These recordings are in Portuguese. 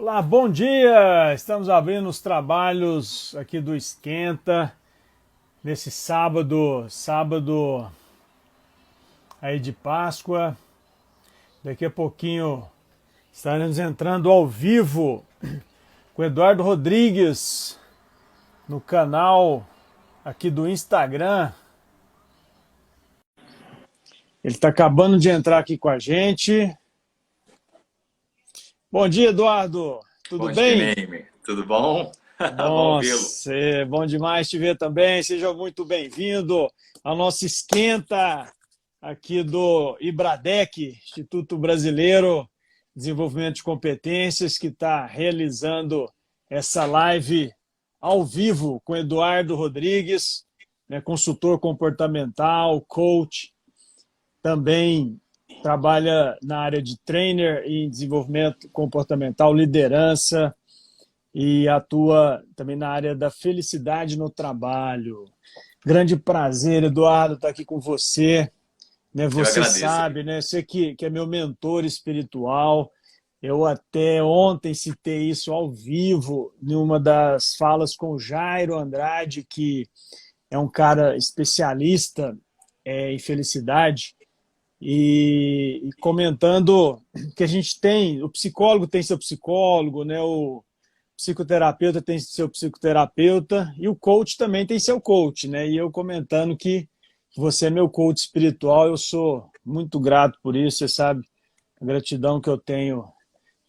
Olá, bom dia! Estamos abrindo os trabalhos aqui do Esquenta nesse sábado aí de Páscoa. Daqui a pouquinho estaremos entrando ao vivo com o Eduardo Rodrigues no canal aqui do Instagram. Ele está acabando de entrar aqui com a gente. Bom dia, Eduardo. Tudo Bom dia, bem? Neymar. Tudo bom? Bom Bom, vê-lo. bom demais te ver também. Seja muito bem-vindo ao nosso Esquenta aqui do IBRADEC, Instituto Brasileiro de Desenvolvimento de Competências, que está realizando essa live ao vivo com Eduardo Rodrigues, né, consultor comportamental, coach, também trabalha na área de trainer em desenvolvimento comportamental, liderança, e atua também na área da felicidade no trabalho. Grande prazer, Eduardo, estar aqui com você. Né, Eu você agradeço. sabe, né, você que é meu mentor espiritual. Eu até ontem citei isso ao vivo, em uma das falas com o Jairo Andrade, que é um cara especialista em felicidade, e comentando que a gente tem, o psicólogo tem seu psicólogo, né, o psicoterapeuta tem seu psicoterapeuta e o coach também tem seu coach, né? E eu comentando que você é meu coach espiritual, eu sou muito grato por isso, você sabe a gratidão que eu tenho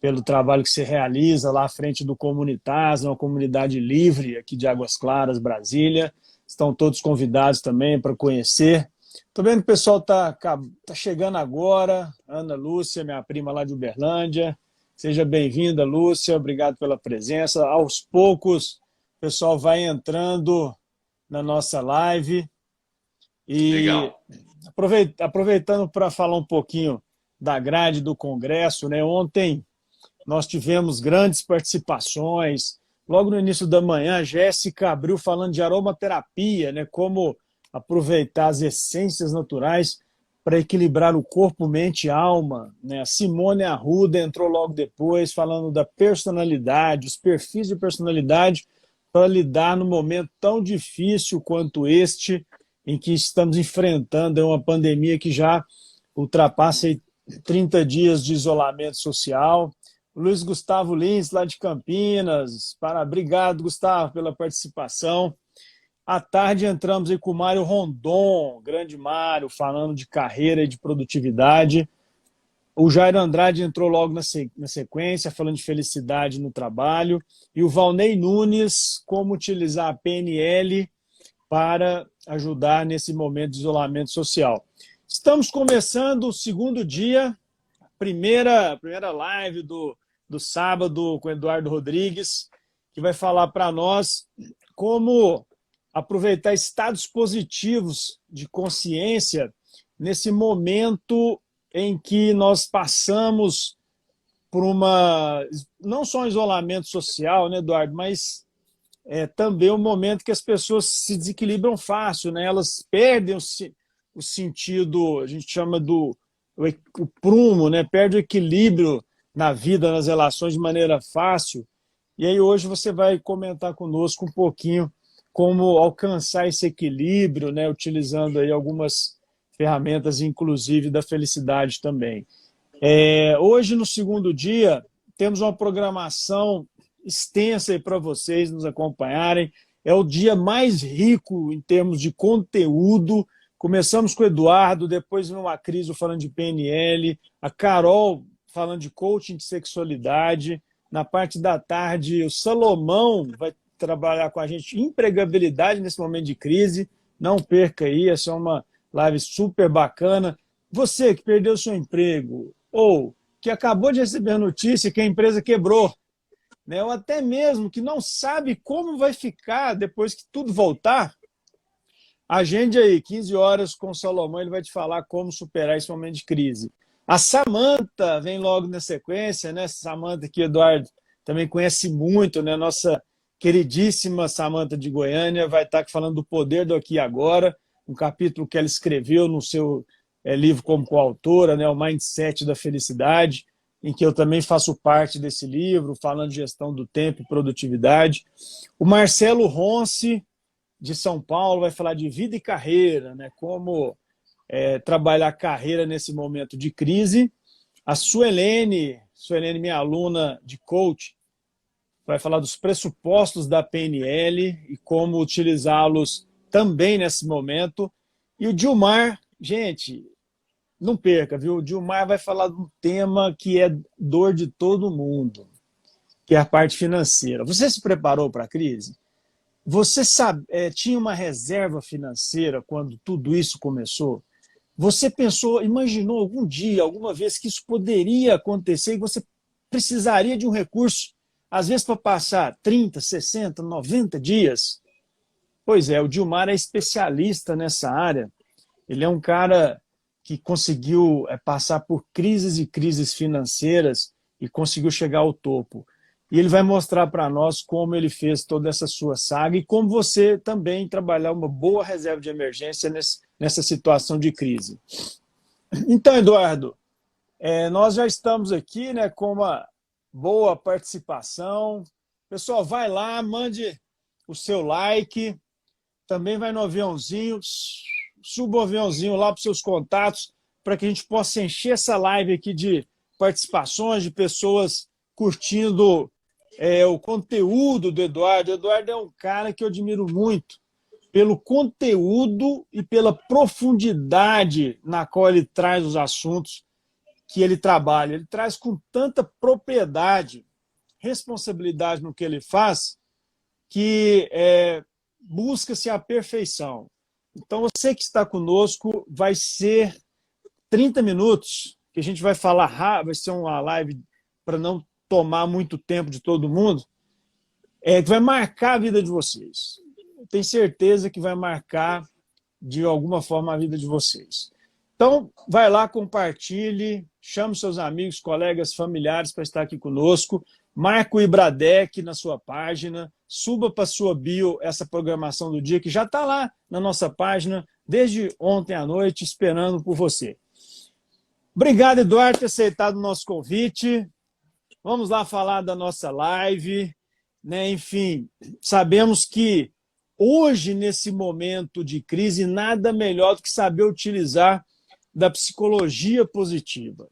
pelo trabalho que você realiza lá à frente do Comunitas, uma comunidade livre aqui de Águas Claras, Brasília. Estão todos convidados também para conhecer. Estou vendo que o pessoal tá chegando agora. Ana Lúcia, minha prima lá de Uberlândia. Seja bem-vinda, Lúcia. Obrigado pela presença. Aos poucos, o pessoal vai entrando na nossa live. E Legal. aproveitando para falar um pouquinho da grade do Congresso, né? Ontem nós tivemos grandes participações. Logo no início da manhã, a Jéssica abriu falando de aromaterapia, né? Como aproveitar as essências naturais para equilibrar o corpo, mente e alma. Né? A Simone Arruda entrou logo depois, falando da personalidade, os perfis de personalidade para lidar num momento tão difícil quanto este, em que estamos enfrentando uma pandemia que já ultrapassa 30 dias de isolamento social. O Luiz Gustavo Lins, lá de Campinas. Obrigado, Gustavo, pela participação. À tarde entramos aí com o Mário Rondon, grande Mário, falando de carreira e de produtividade. O Jairo Andrade entrou logo na sequência, falando de felicidade no trabalho. E o Valnei Nunes, como utilizar a PNL para ajudar nesse momento de isolamento social. Estamos começando o segundo dia, primeira live do sábado com o Eduardo Rodrigues, que vai falar para nós como aproveitar estados positivos de consciência nesse momento em que nós passamos por não só um isolamento social, né, Eduardo, mas também um momento que as pessoas se desequilibram fácil, né? Elas perdem o sentido, a gente chama o prumo, né? Perde o equilíbrio na vida, nas relações de maneira fácil. E aí hoje você vai comentar conosco um pouquinho como alcançar esse equilíbrio, né, utilizando aí algumas ferramentas, inclusive da felicidade também. Hoje, no segundo dia, temos uma programação extensa para vocês nos acompanharem. É o dia mais rico em termos de conteúdo. Começamos com o Eduardo, depois vem uma crise falando de PNL, a Carol falando de coaching de sexualidade. Na parte da tarde, o Salomão vai trabalhar com a gente empregabilidade nesse momento de crise. Não perca aí, essa é uma live super bacana. Você que perdeu seu emprego ou que acabou de receber a notícia que a empresa quebrou, né? Ou até mesmo que não sabe como vai ficar depois que tudo voltar, agende aí, 15 horas com o Salomão, ele vai te falar como superar esse momento de crise. A Samanta vem logo na sequência, né? Samanta que o Eduardo também conhece muito, né? Nossa queridíssima Samanta de Goiânia vai estar falando do poder do aqui e agora, um capítulo que ela escreveu no seu livro como coautora, né? O Mindset da Felicidade. em que eu também faço parte desse livro, falando de gestão do tempo e produtividade. O Marcelo Ronce, de São Paulo, vai falar de vida e carreira, né? Como trabalhar carreira nesse momento de crise. A Suelene, minha aluna de coach, vai falar dos pressupostos da PNL e como utilizá-los também nesse momento. E o Dilmar, gente, não perca, viu? O Dilmar vai falar de um tema que é dor de todo mundo, que é a parte financeira. Você se preparou para a crise? Você tinha uma reserva financeira quando tudo isso começou? Você pensou, imaginou algum dia, alguma vez que isso poderia acontecer e você precisaria de um recurso, às vezes para passar 30, 60, 90 dias? Pois é, o Dilmar é especialista nessa área. Ele é um cara que conseguiu passar por crises e crises financeiras e conseguiu chegar ao topo. E ele vai mostrar para nós como ele fez toda essa sua saga e como você também trabalhar uma boa reserva de emergência nessa situação de crise. Então, Eduardo, nós já estamos aqui, né, com uma boa participação. Pessoal, vai lá, mande o seu like, também vai no aviãozinho, suba o aviãozinho lá para os seus contatos, para que a gente possa encher essa live aqui de participações, de pessoas curtindo o conteúdo do Eduardo. O Eduardo é um cara que eu admiro muito pelo conteúdo e pela profundidade na qual ele traz os assuntos que ele trabalha. Ele traz com tanta propriedade, responsabilidade no que ele faz, que busca-se a perfeição. Então, você que está conosco, vai ser 30 minutos, que a gente vai falar, vai ser uma live para não tomar muito tempo de todo mundo, que vai marcar a vida de vocês. Eu tenho certeza que vai marcar, de alguma forma, a vida de vocês. Então, vai lá, compartilhe, chame seus amigos, colegas, familiares para estar aqui conosco, marca o Ibradec na sua página, suba para a sua bio essa programação do dia, que já está lá na nossa página, desde ontem à noite, esperando por você. Obrigado, Eduardo, por ter aceitado o nosso convite. Vamos lá falar da nossa live, né? Enfim, sabemos que hoje, nesse momento de crise, nada melhor do que saber utilizar da psicologia positiva.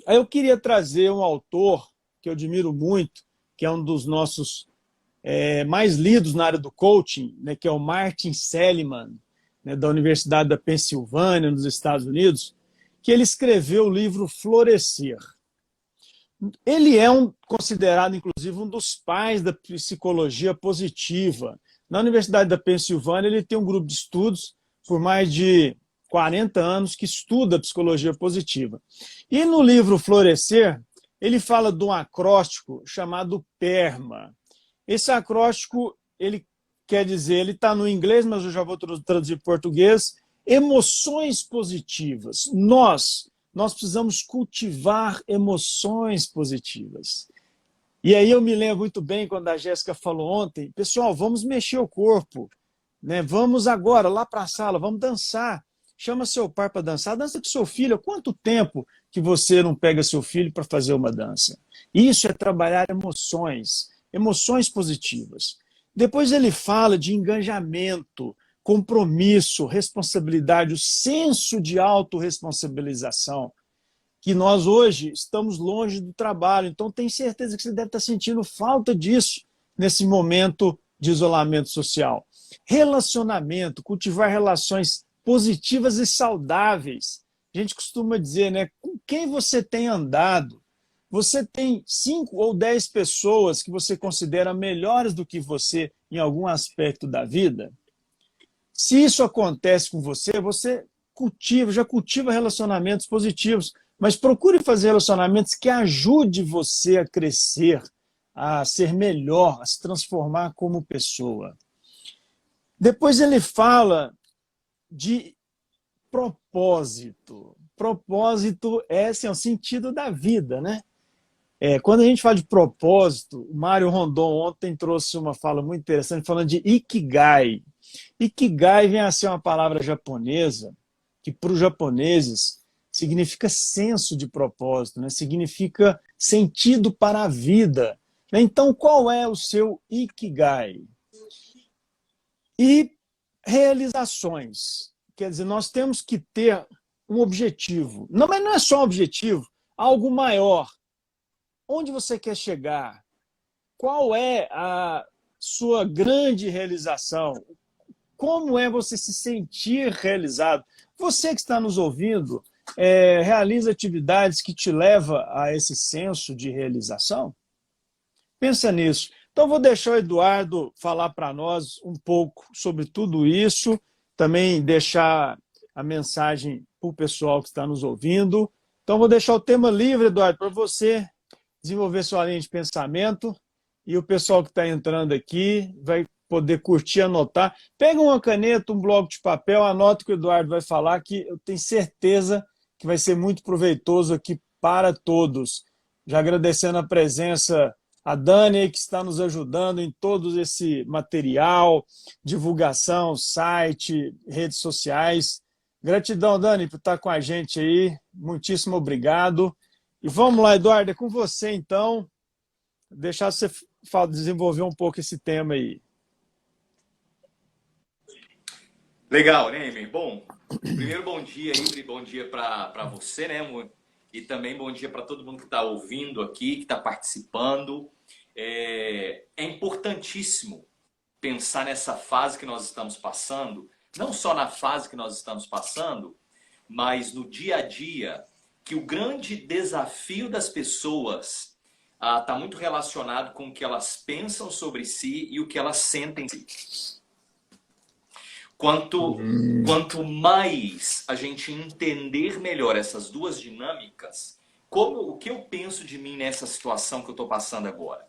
Aí eu queria trazer um autor que eu admiro muito, que é um dos nossos mais lidos na área do coaching, né? Que é o Martin Seligman, né? Da Universidade da Pensilvânia, nos Estados Unidos, que ele escreveu o livro Florescer. Ele é considerado, inclusive, um dos pais da psicologia positiva. Na Universidade da Pensilvânia, ele tem um grupo de estudos por mais de 40 anos que estuda a psicologia positiva. E no livro Florescer, ele fala de um acróstico chamado PERMA. Esse acróstico, ele quer dizer, ele está no inglês, mas eu já vou traduzir para português, emoções positivas. Nós precisamos cultivar emoções positivas. E aí eu me lembro muito bem quando a Jéssica falou ontem, pessoal, vamos mexer o corpo, né? Vamos agora lá para a sala, vamos dançar. Chama seu pai para dançar, dança com seu filho. Há quanto tempo que você não pega seu filho para fazer uma dança? Isso é trabalhar emoções, emoções positivas. Depois ele fala de engajamento, compromisso, responsabilidade, o senso de autorresponsabilização, que nós hoje estamos longe do trabalho. Então, tenho certeza que você deve estar sentindo falta disso nesse momento de isolamento social. Relacionamento, cultivar relações positivas e saudáveis. A gente costuma dizer, né? Com quem você tem andado? Você tem 5 ou 10 pessoas que você considera melhores do que você em algum aspecto da vida? Se isso acontece com você, você já cultiva relacionamentos positivos, mas procure fazer relacionamentos que ajudem você a crescer, a ser melhor, a se transformar como pessoa. Depois ele fala de propósito. Propósito é o sentido da vida, né? Quando a gente fala de propósito, o Mário Rondon ontem trouxe uma fala muito interessante falando de Ikigai. Ikigai vem a ser uma palavra japonesa que, para os japoneses, significa senso de propósito, né? Significa sentido para a vida. Então, qual é o seu Ikigai? E realizações. Quer dizer, nós temos que ter um objetivo. Não, mas não é só um objetivo, algo maior. Onde você quer chegar? Qual é a sua grande realização? Como é você se sentir realizado? Você que está nos ouvindo, realiza atividades que te levam a esse senso de realização? Pensa nisso. Então, vou deixar o Eduardo falar para nós um pouco sobre tudo isso, também deixar a mensagem para o pessoal que está nos ouvindo. Então, vou deixar o tema livre, Eduardo, para você desenvolver sua linha de pensamento e o pessoal que está entrando aqui vai poder curtir, anotar. Pega uma caneta, um bloco de papel, anota o que o Eduardo vai falar, que eu tenho certeza que vai ser muito proveitoso aqui para todos. Já agradecendo a presença a Dani, que está nos ajudando em todo esse material, divulgação, site, redes sociais. Gratidão, Dani, por estar com a gente aí. Muitíssimo obrigado. E vamos lá, Eduardo, é com você, então. Deixar você desenvolver um pouco esse tema aí. Legal, né, Emer? Bom, primeiro bom dia aí, bom dia para você, né, amor? E também bom dia para todo mundo que está ouvindo aqui, que está participando. É importantíssimo pensar nessa fase que nós estamos passando, não só na fase que nós estamos passando, mas no dia a dia, que o grande desafio das pessoas está muito relacionado com o que elas pensam sobre si e o que elas sentem. Quanto mais a gente entender melhor essas duas dinâmicas, o que eu penso de mim nessa situação que eu estou passando agora?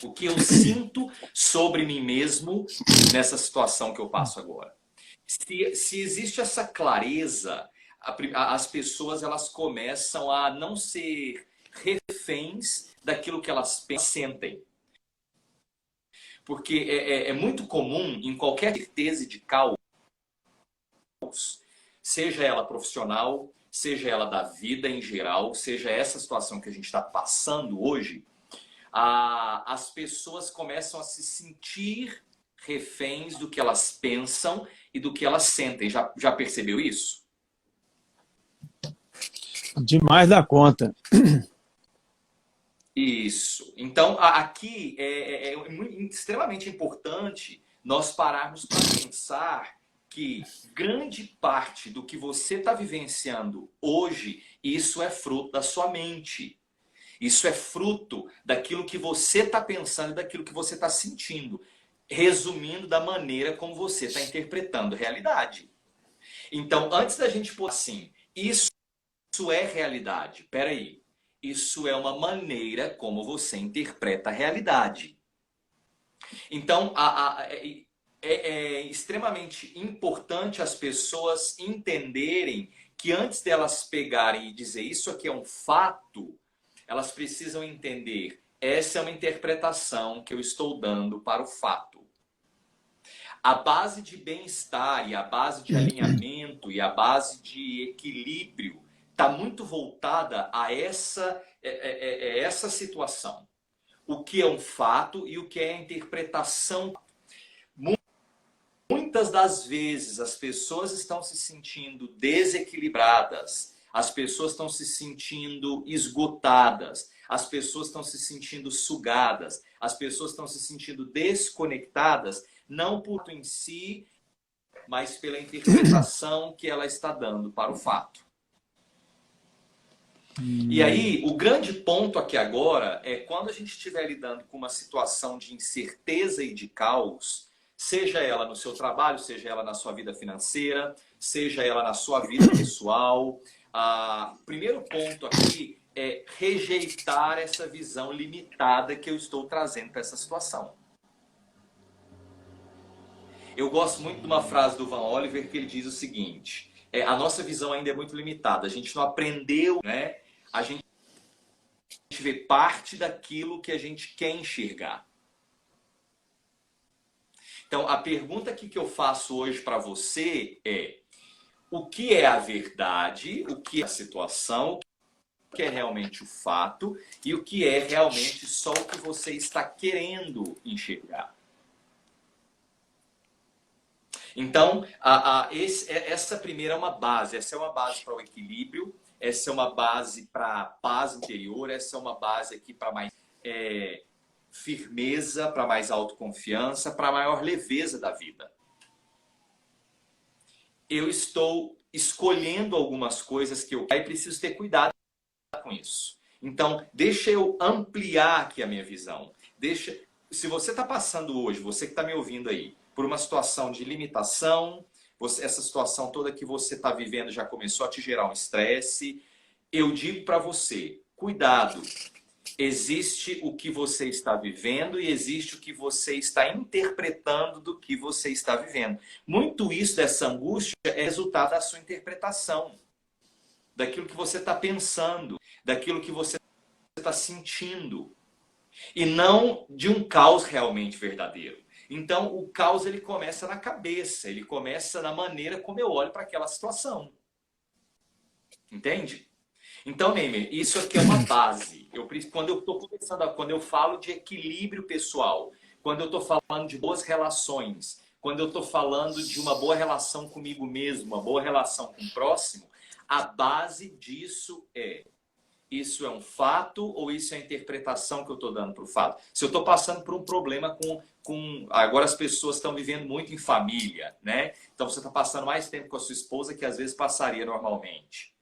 O que eu sinto sobre mim mesmo nessa situação que eu passo agora? Se existe essa clareza, as pessoas elas começam a não ser reféns daquilo que elas pensam, sentem. Porque é muito comum em qualquer certeza de caos, seja ela profissional, seja ela da vida em geral, seja essa situação que a gente está passando hoje, as pessoas começam a se sentir reféns do que elas pensam e do que elas sentem. Já percebeu isso? Demais da conta. Isso. Então, aqui é extremamente importante nós pararmos para pensar que grande parte do que você está vivenciando hoje, isso é fruto da sua mente. Isso é fruto daquilo que você está pensando e daquilo que você está sentindo. Resumindo, da maneira como você está interpretando a realidade. Então, antes da gente pôr assim, isso é realidade. Peraí. Isso é uma maneira como você interpreta a realidade. Então, é extremamente importante as pessoas entenderem que antes delas pegarem e dizer isso aqui é um fato, elas precisam entender, essa é uma interpretação que eu estou dando para o fato. A base de bem-estar e a base de alinhamento e a base de equilíbrio está muito voltada a essa situação. O que é um fato e o que é a interpretação. Muitas das vezes as pessoas estão se sentindo desequilibradas, as pessoas estão se sentindo esgotadas, as pessoas estão se sentindo sugadas, as pessoas estão se sentindo desconectadas, não por em si, mas pela interpretação que ela está dando para o fato. E aí, o grande ponto aqui agora é quando a gente estiver lidando com uma situação de incerteza e de caos, seja ela no seu trabalho, seja ela na sua vida financeira, seja ela na sua vida pessoal, o primeiro ponto aqui é rejeitar essa visão limitada que eu estou trazendo para essa situação. Eu gosto muito de uma frase do Van Oliver que ele diz o seguinte, a nossa visão ainda é muito limitada, a gente não aprendeu, né? A gente vê parte daquilo que a gente quer enxergar. Então, a pergunta que eu faço hoje para você é: o que é a verdade, o que é a situação, o que é realmente o fato e o que é realmente só o que você está querendo enxergar. Então, essa primeira é uma base. Essa é uma base para o equilíbrio, essa é uma base para a paz interior, essa é uma base aqui para mais firmeza, para mais autoconfiança, para maior leveza da vida. Eu estou escolhendo algumas coisas que eu quero e preciso ter cuidado com isso. Então, deixa eu ampliar aqui a minha visão. Se você está passando hoje, você que está me ouvindo aí, por uma situação de limitação, essa situação toda que você está vivendo já começou a te gerar um estresse, eu digo para você, cuidado. Existe o que você está vivendo e existe o que você está interpretando do que você está vivendo. Muito isso dessa angústia é resultado da sua interpretação, daquilo que você está pensando, daquilo que você está sentindo, e não de um caos realmente verdadeiro. Então, o caos ele começa na cabeça, ele começa na maneira como eu olho para aquela situação. Entende? Então, Neymer, isso aqui é uma base. Quando eu estou conversando, quando eu falo de equilíbrio pessoal, quando eu estou falando de boas relações, quando eu estou falando de uma boa relação comigo mesmo, uma boa relação com o próximo, a base disso isso é um fato ou isso é a interpretação que eu estou dando para o fato? Se eu estou passando por um problema Agora as pessoas estão vivendo muito em família, né? Então você está passando mais tempo com a sua esposa que às vezes passaria normalmente.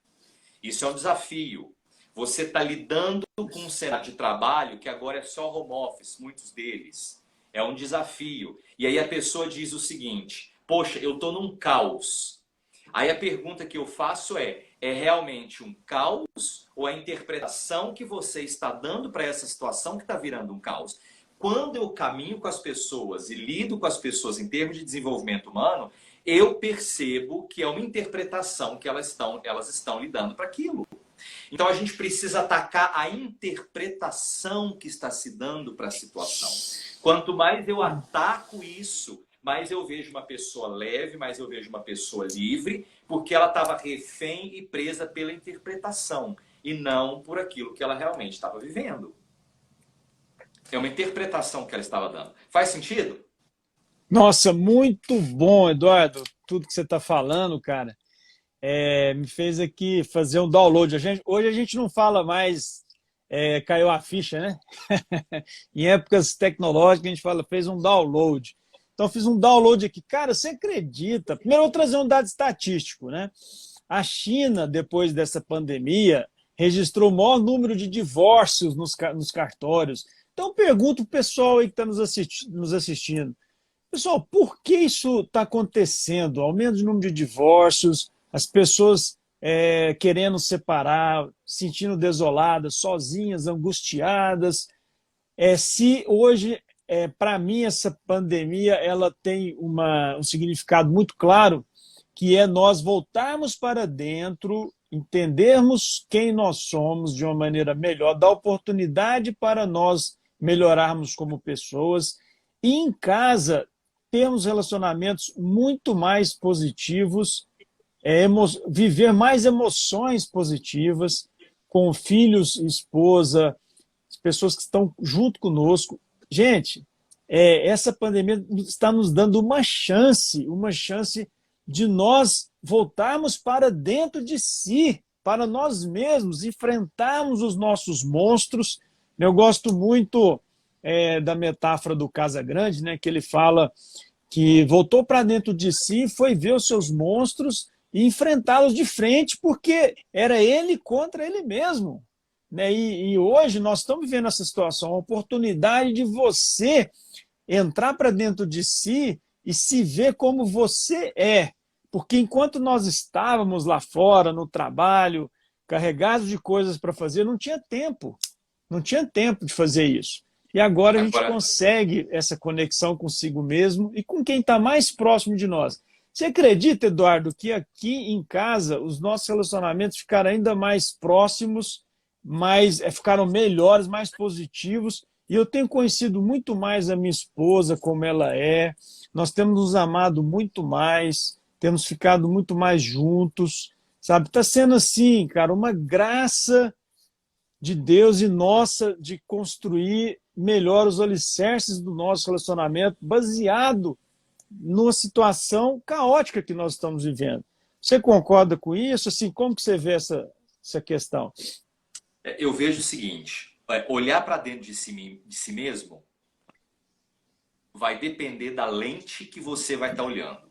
Isso é um desafio. Você está lidando com um cenário de trabalho que agora é só home office, muitos deles. É um desafio. E aí a pessoa diz o seguinte, poxa, eu estou num caos. Aí a pergunta que eu faço é realmente um caos ou a interpretação que você está dando para essa situação que está virando um caos? Quando eu caminho com as pessoas e lido com as pessoas em termos de desenvolvimento humano, eu percebo que é uma interpretação que elas estão lidando para aquilo. Então a gente precisa atacar a interpretação que está se dando para a situação. Quanto mais eu ataco isso, mais eu vejo uma pessoa leve, mais eu vejo uma pessoa livre, porque ela estava refém e presa pela interpretação, e não por aquilo que ela realmente estava vivendo. É uma interpretação que ela estava dando. Faz sentido? Nossa, muito bom, Eduardo, tudo que você está falando, cara. Me fez aqui fazer um download. Hoje a gente não fala mais, caiu a ficha, né? Em épocas tecnológicas a gente fala, fez um download. Então fiz um download aqui. Cara, você acredita? Primeiro eu vou trazer um dado estatístico, né? A China, depois dessa pandemia, registrou o maior número de divórcios nos cartórios. Então pergunto para o pessoal aí que está nos assistindo. Pessoal, por que isso está acontecendo? Aumento de número de divórcios, as pessoas querendo separar, sentindo desoladas, sozinhas, angustiadas. Se hoje, para mim, essa pandemia ela tem um significado muito claro, que é nós voltarmos para dentro, entendermos quem nós somos de uma maneira melhor, dar oportunidade para nós melhorarmos como pessoas e em casa termos relacionamentos muito mais positivos, viver mais emoções positivas com filhos, esposa, as pessoas que estão junto conosco. Gente, essa pandemia está nos dando uma chance de nós voltarmos para dentro de si, para nós mesmos, enfrentarmos os nossos monstros. Eu gosto muito da metáfora do Casagrande, né, que ele fala que voltou para dentro de si, foi ver os seus monstros e enfrentá-los de frente, porque era ele contra ele mesmo. Né? E hoje nós estamos vivendo essa situação, a oportunidade de você entrar para dentro de si e se ver como você é. Porque enquanto nós estávamos lá fora, no trabalho, carregados de coisas para fazer, não tinha tempo de fazer isso. E agora a gente consegue essa conexão consigo mesmo e com quem está mais próximo de nós. Você acredita, Eduardo, que aqui em casa os nossos relacionamentos ficaram ainda mais próximos, ficaram melhores, mais positivos, e eu tenho conhecido muito mais a minha esposa, como ela é, nós temos nos amado muito mais, temos ficado muito mais juntos, sabe? Está sendo assim, cara, uma graça de Deus e nossa de construir melhor os alicerces do nosso relacionamento baseado numa situação caótica que nós estamos vivendo. Você concorda com isso? Assim, como que você vê essa questão? Eu vejo o seguinte, olhar para dentro de si mesmo vai depender da lente que você vai estar olhando.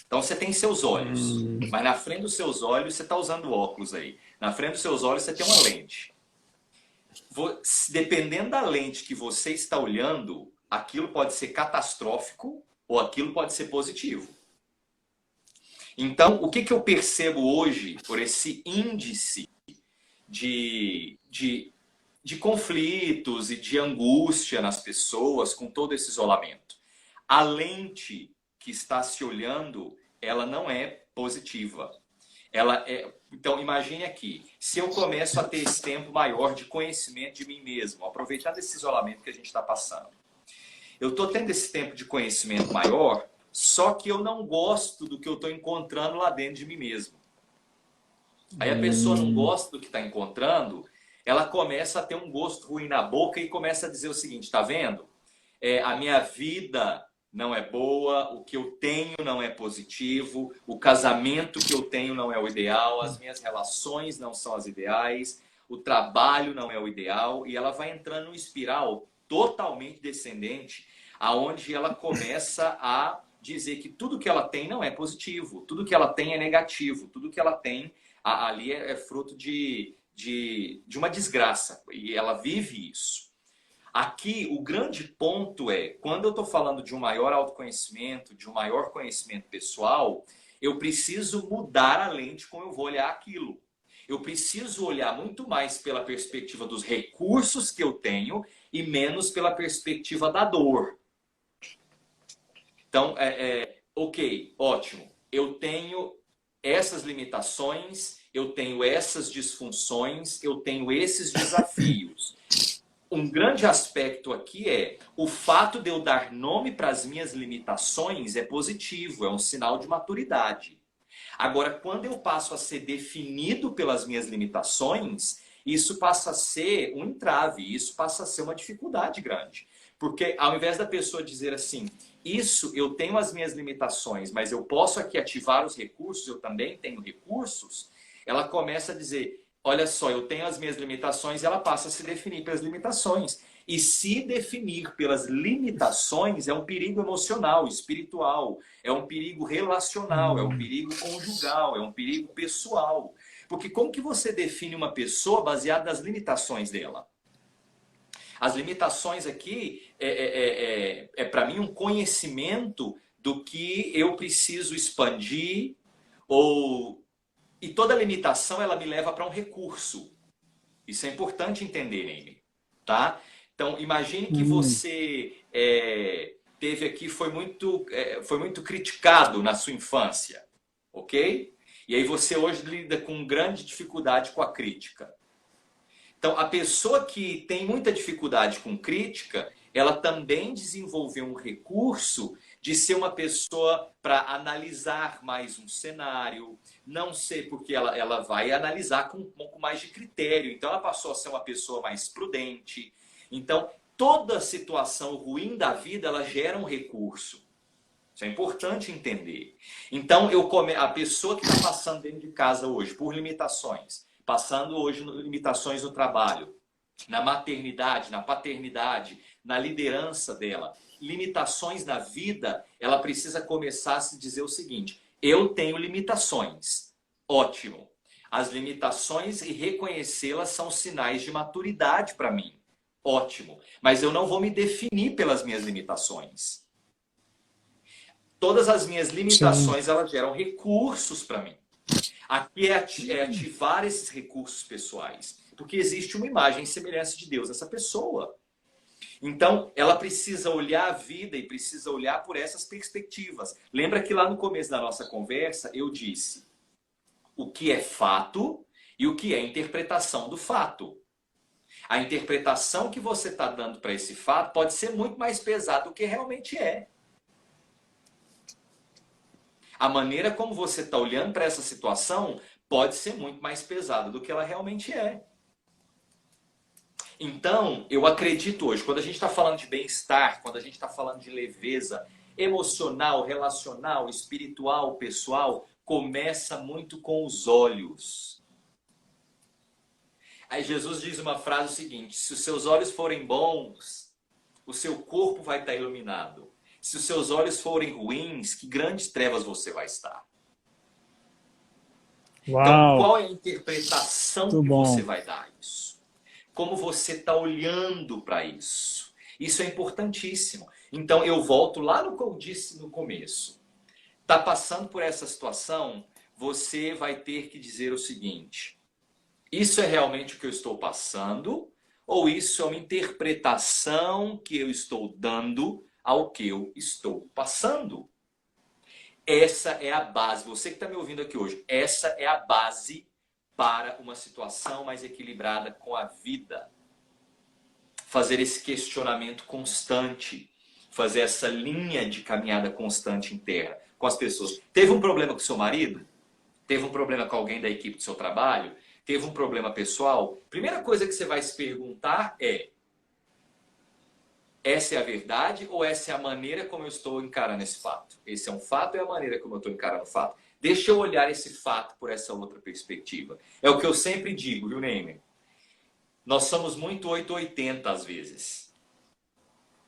Então você tem seus olhos, mas na frente dos seus olhos você está usando óculos aí. Na frente dos seus olhos você tem uma lente. Dependendo da lente que você está olhando, aquilo pode ser catastrófico ou aquilo pode ser positivo. Então, o que eu percebo hoje por esse índice de conflitos e de angústia nas pessoas com todo esse isolamento? A lente que está se olhando, ela não é positiva. Então, imagine aqui, se eu começo a ter esse tempo maior de conhecimento de mim mesmo, aproveitando esse isolamento que a gente está passando. Eu estou tendo esse tempo de conhecimento maior, só que eu não gosto do que eu estou encontrando lá dentro de mim mesmo. Aí a pessoa não gosta do que está encontrando, ela começa a ter um gosto ruim na boca e começa a dizer o seguinte, tá vendo? A minha vida não é boa, o que eu tenho não é positivo, o casamento que eu tenho não é o ideal, as minhas relações não são as ideais, o trabalho não é o ideal, e ela vai entrando numa espiral totalmente descendente, aonde ela começa a dizer que tudo que ela tem não é positivo, tudo que ela tem é negativo, tudo que ela tem ali é fruto de uma desgraça, e ela vive isso. Aqui, o grande ponto é, quando eu estou falando de um maior autoconhecimento, de um maior conhecimento pessoal, eu preciso mudar a lente como eu vou olhar aquilo. Eu preciso olhar muito mais pela perspectiva dos recursos que eu tenho e menos pela perspectiva da dor. Então, ok, ótimo. Eu tenho essas limitações, eu tenho essas disfunções, eu tenho esses desafios. Um grande aspecto aqui é o fato de eu dar nome para as minhas limitações é positivo, é um sinal de maturidade. Agora, quando eu passo a ser definido pelas minhas limitações, isso passa a ser um entrave, isso passa a ser uma dificuldade grande. Porque ao invés da pessoa dizer assim, isso eu tenho as minhas limitações, mas eu posso aqui ativar os recursos, eu também tenho recursos, ela começa a dizer, olha só, eu tenho as minhas limitações, ela passa a se definir pelas limitações. E se definir pelas limitações é um perigo emocional, espiritual, é um perigo relacional, é um perigo conjugal, é um perigo pessoal. Porque como que você define uma pessoa baseada nas limitações dela? As limitações aqui para mim um conhecimento do que eu preciso expandir e toda limitação ela me leva para um recurso. Isso é importante entender, Neime, tá? Então imagine que você teve aqui foi muito criticado na sua infância, ok? E aí você hoje lida com grande dificuldade com a crítica. Então, a pessoa que tem muita dificuldade com crítica, ela também desenvolveu um recurso de ser uma pessoa para analisar mais um cenário, não ser porque ela vai analisar com um pouco mais de critério. Então, ela passou a ser uma pessoa mais prudente. Então, toda situação ruim da vida, ela gera um recurso. Isso é importante entender. Então, a pessoa que está passando dentro de casa hoje por limitações, passando hoje limitações no trabalho, na maternidade, na paternidade, na liderança dela, limitações na vida, ela precisa começar a se dizer o seguinte, eu tenho limitações, ótimo. As limitações e reconhecê-las são sinais de maturidade para mim, ótimo. Mas eu não vou me definir pelas minhas limitações. Todas as minhas limitações, elas geram recursos para mim. Aqui é ativar esses recursos pessoais. Porque existe uma imagem e semelhança de Deus nessa pessoa. Então, ela precisa olhar a vida e precisa olhar por essas perspectivas. Lembra que lá no começo da nossa conversa, eu disse o que é fato e o que é interpretação do fato. A interpretação que você está dando para esse fato pode ser muito mais pesada do que realmente é. A maneira como você está olhando para essa situação pode ser muito mais pesada do que ela realmente é. Então, eu acredito hoje, quando a gente está falando de bem-estar, quando a gente está falando de leveza emocional, relacional, espiritual, pessoal, começa muito com os olhos. Aí Jesus diz uma frase seguinte: se os seus olhos forem bons, o seu corpo vai estar iluminado. Se os seus olhos forem ruins, que grandes trevas você vai estar. Então, Uau, qual é a interpretação muito que você bom. vai dar a isso? Como você está olhando para isso? Isso é importantíssimo. Então, eu volto lá no que eu disse no começo. Está passando por essa situação, você vai ter que dizer o seguinte: isso é realmente o que eu estou passando? Ou isso é uma interpretação que eu estou dando ao que eu estou passando? Essa é a base. Você que está me ouvindo aqui hoje, essa é a base para uma situação mais equilibrada com a vida. Fazer esse questionamento constante, fazer essa linha de caminhada constante interna com as pessoas. Teve um problema com seu marido? Teve um problema com alguém da equipe do seu trabalho? Teve um problema pessoal? Primeira coisa que você vai se perguntar é: essa é a verdade ou essa é a maneira como eu estou encarando esse fato? Esse é um fato ou é a maneira como eu estou encarando o fato? Deixa eu olhar esse fato por essa outra perspectiva. É o que eu sempre digo, viu, Neymer? Nós somos muito 880 às vezes.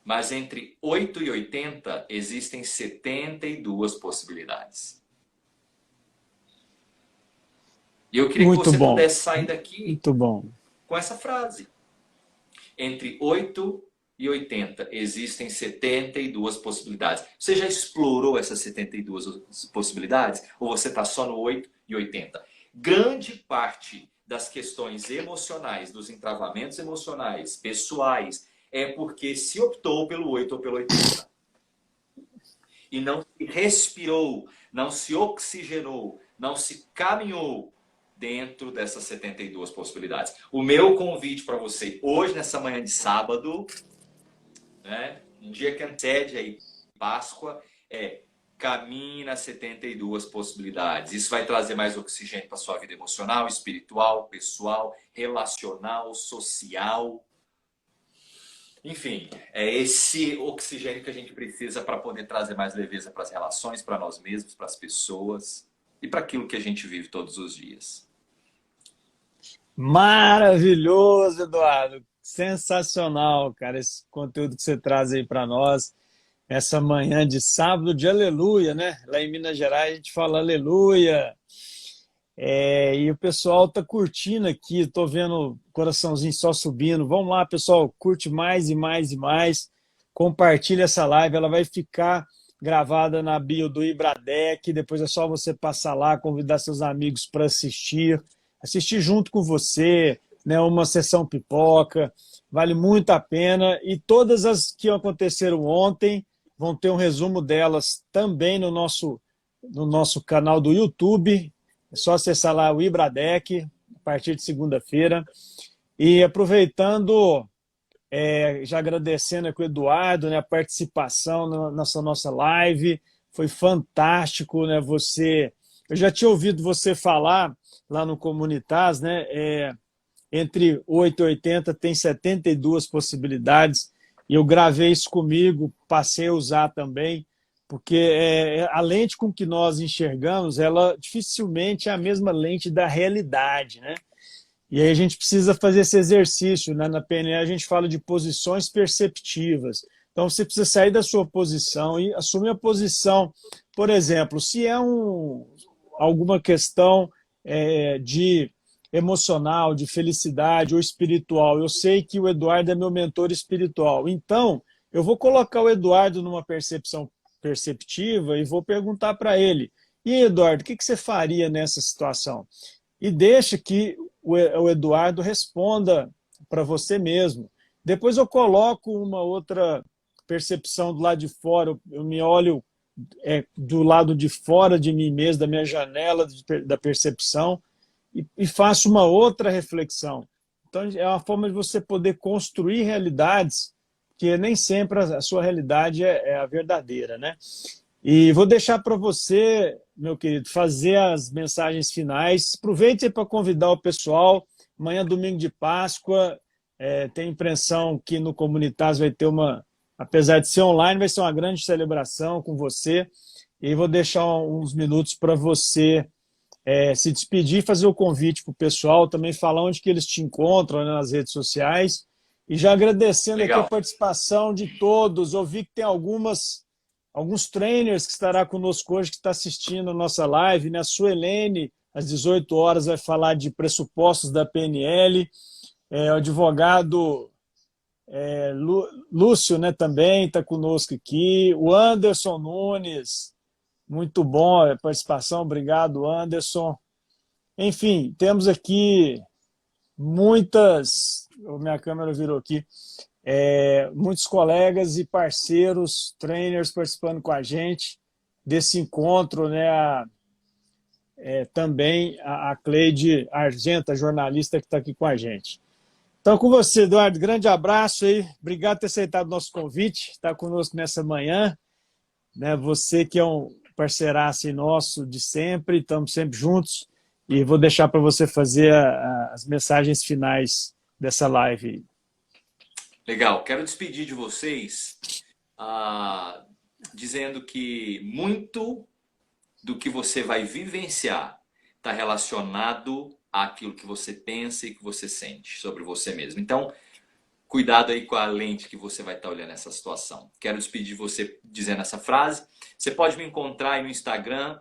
Mas entre 8 e 80 existem 72 possibilidades. E eu queria que Muito você bom, pudesse sair daqui muito bom. com essa frase. Entre 8 e 80 existem 72 possibilidades. Você já explorou essas 72 possibilidades? Ou você está só no 8 e 80? Grande parte das questões emocionais, dos entravamentos emocionais, pessoais, é porque se optou pelo 8 ou pelo 80. E não se respirou, não se oxigenou, não se caminhou dentro dessas 72 possibilidades. O meu convite para você hoje, nessa manhã de sábado, né, um dia que antecede aí Páscoa, é: caminhe nas 72 possibilidades. Isso vai trazer mais oxigênio para a sua vida emocional, espiritual, pessoal, relacional, social. Enfim, é esse oxigênio que a gente precisa para poder trazer mais leveza para as relações, para nós mesmos, para as pessoas e para aquilo que a gente vive todos os dias. Maravilhoso, Eduardo. Sensacional, cara, esse conteúdo que você traz aí para nós. Essa manhã de sábado de aleluia, né? Lá em Minas Gerais a gente fala aleluia. E o pessoal tá curtindo aqui, tô vendo o coraçãozinho só subindo. Vamos lá, pessoal, curte mais e mais e mais. Compartilha essa live, ela vai ficar gravada na bio do Ibradec. Depois é só você passar lá, convidar seus amigos para assistir junto com você, né? Uma sessão pipoca, vale muito a pena. E todas as que aconteceram ontem vão ter um resumo delas também no nosso canal do YouTube. É só acessar lá o Ibradec a partir de segunda-feira. E aproveitando, já agradecendo aqui o Eduardo, né, a participação nessa nossa live. Foi fantástico, né? Eu já tinha ouvido você falar lá no Comunitas, né? Entre 8 e 80 tem 72 possibilidades. E eu gravei isso comigo, passei a usar também, porque a lente com que nós enxergamos, ela dificilmente é a mesma lente da realidade, né? E aí a gente precisa fazer esse exercício, né? Na PNL a gente fala de posições perceptivas. Então você precisa sair da sua posição e assumir a posição. Por exemplo, se é alguma questão de emocional, de felicidade ou espiritual, eu sei que o Eduardo é meu mentor espiritual. Então, eu vou colocar o Eduardo numa percepção perceptiva e vou perguntar para ele: e aí, Eduardo, o que você faria nessa situação? E deixa que o Eduardo responda para você mesmo. Depois eu coloco uma outra percepção do lado de fora, eu me olho do lado de fora de mim mesmo, da minha janela da percepção, e faço uma outra reflexão. Então, é uma forma de você poder construir realidades que nem sempre a sua realidade é a verdadeira, né? E vou deixar para você, meu querido, fazer as mensagens finais. Aproveite para convidar o pessoal. Amanhã, domingo de Páscoa, tem a impressão que no Comunitas vai ter uma, apesar de ser online, vai ser uma grande celebração com você. E vou deixar uns minutos para você se despedir, fazer o convite para o pessoal, também falar onde que eles te encontram, né, nas redes sociais. E já agradecendo aqui a Legal. participação de todos. Eu vi que tem alguns trainers que estará conosco hoje, que está assistindo a nossa live, né? A Suelene, às 18 horas, vai falar de pressupostos da PNL. O advogado Lúcio, né, também está conosco aqui. O Anderson Nunes, muito bom a participação, obrigado, Anderson. Enfim, temos aqui muitas... Minha câmera virou aqui. Muitos colegas e parceiros, trainers participando com a gente desse encontro, né? Também a Cleide Argenta, jornalista que está aqui com a gente. Então, com você, Eduardo, grande abraço aí. Obrigado por ter aceitado o nosso convite, estar conosco nessa manhã. Né? Você que é um parceiraço nosso de sempre, estamos sempre juntos. E vou deixar para você fazer as mensagens finais dessa live. Legal. Quero despedir de vocês dizendo que muito do que você vai vivenciar está relacionado àquilo que você pensa e que você sente sobre você mesmo. Então, cuidado aí com a lente que você vai estar olhando essa situação. Quero despedir de você dizendo essa frase. Você pode me encontrar aí no Instagram,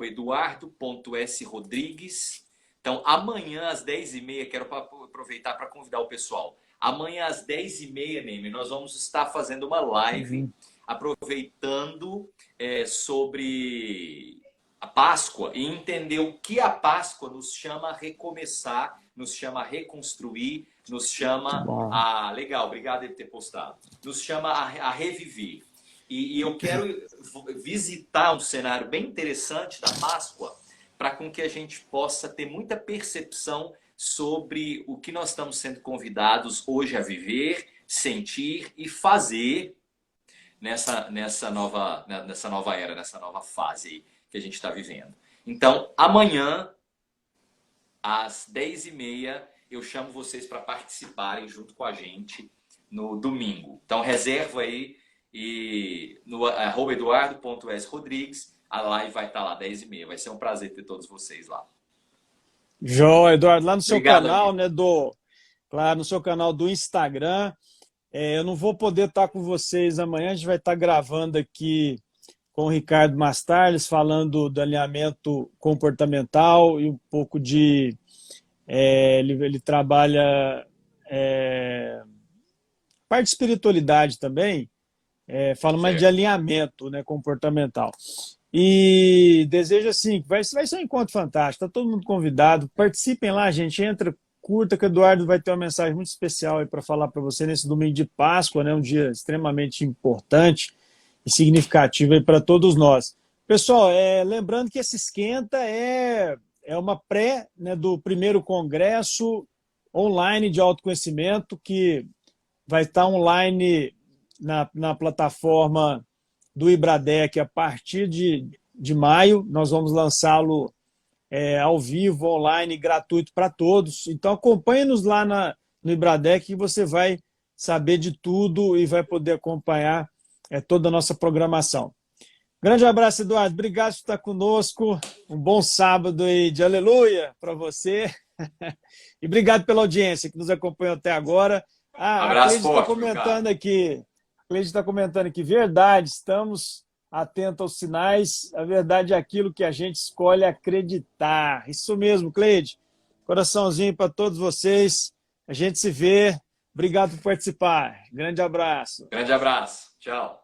@eduardo.srodrigues. Então, amanhã às 10h30, quero aproveitar para convidar o pessoal. Amanhã às 10h30, Neymar, nós vamos estar fazendo uma live aproveitando sobre a Páscoa e entender o que a Páscoa nos chama a recomeçar, nos chama a reconstruir, nos chama a... Legal, obrigado por ter postado. Nos chama a reviver. E eu quero visitar um cenário bem interessante da Páscoa para com que a gente possa ter muita percepção sobre o que nós estamos sendo convidados hoje a viver, sentir e fazer nessa nova era, nessa nova fase aí que a gente está vivendo. Então, amanhã, às 10h30, eu chamo vocês para participarem junto com a gente no domingo. Então, reserva aí e no @eduardo.srodrigues, a live vai estar lá 10h30. Vai ser um prazer ter todos vocês lá. João, Eduardo, lá no seu Obrigado, canal, amigo. né, claro, no seu canal do Instagram. Eu não vou poder estar com vocês amanhã, a gente vai estar gravando aqui com o Ricardo Mastarles, falando do alinhamento comportamental e um pouco de... ele trabalha parte de espiritualidade também, fala mais de alinhamento, né, comportamental. E desejo assim, vai ser um encontro fantástico, está todo mundo convidado, participem lá, gente, entra, curta, que o Eduardo vai ter uma mensagem muito especial para falar para você nesse domingo de Páscoa, né, um dia extremamente importante e significativo para todos nós. Pessoal, lembrando que esse esquenta é uma pré, né, do primeiro congresso online de autoconhecimento, que vai estar online na plataforma do Ibradec a partir de maio. Nós vamos lançá-lo ao vivo, online, gratuito para todos. Então acompanhe-nos lá no Ibradec que você vai saber de tudo e vai poder acompanhar toda a nossa programação. Grande abraço, Eduardo. Obrigado por estar conosco. Um bom sábado aí de aleluia para você. E obrigado pela audiência que nos acompanhou até agora. A Cleide está comentando aqui. Cleide está comentando aqui, verdade, estamos atentos aos sinais, a verdade é aquilo que a gente escolhe acreditar. Isso mesmo, Cleide. Coraçãozinho para todos vocês. A gente se vê. Obrigado por participar. Grande abraço. Grande abraço. Tchau.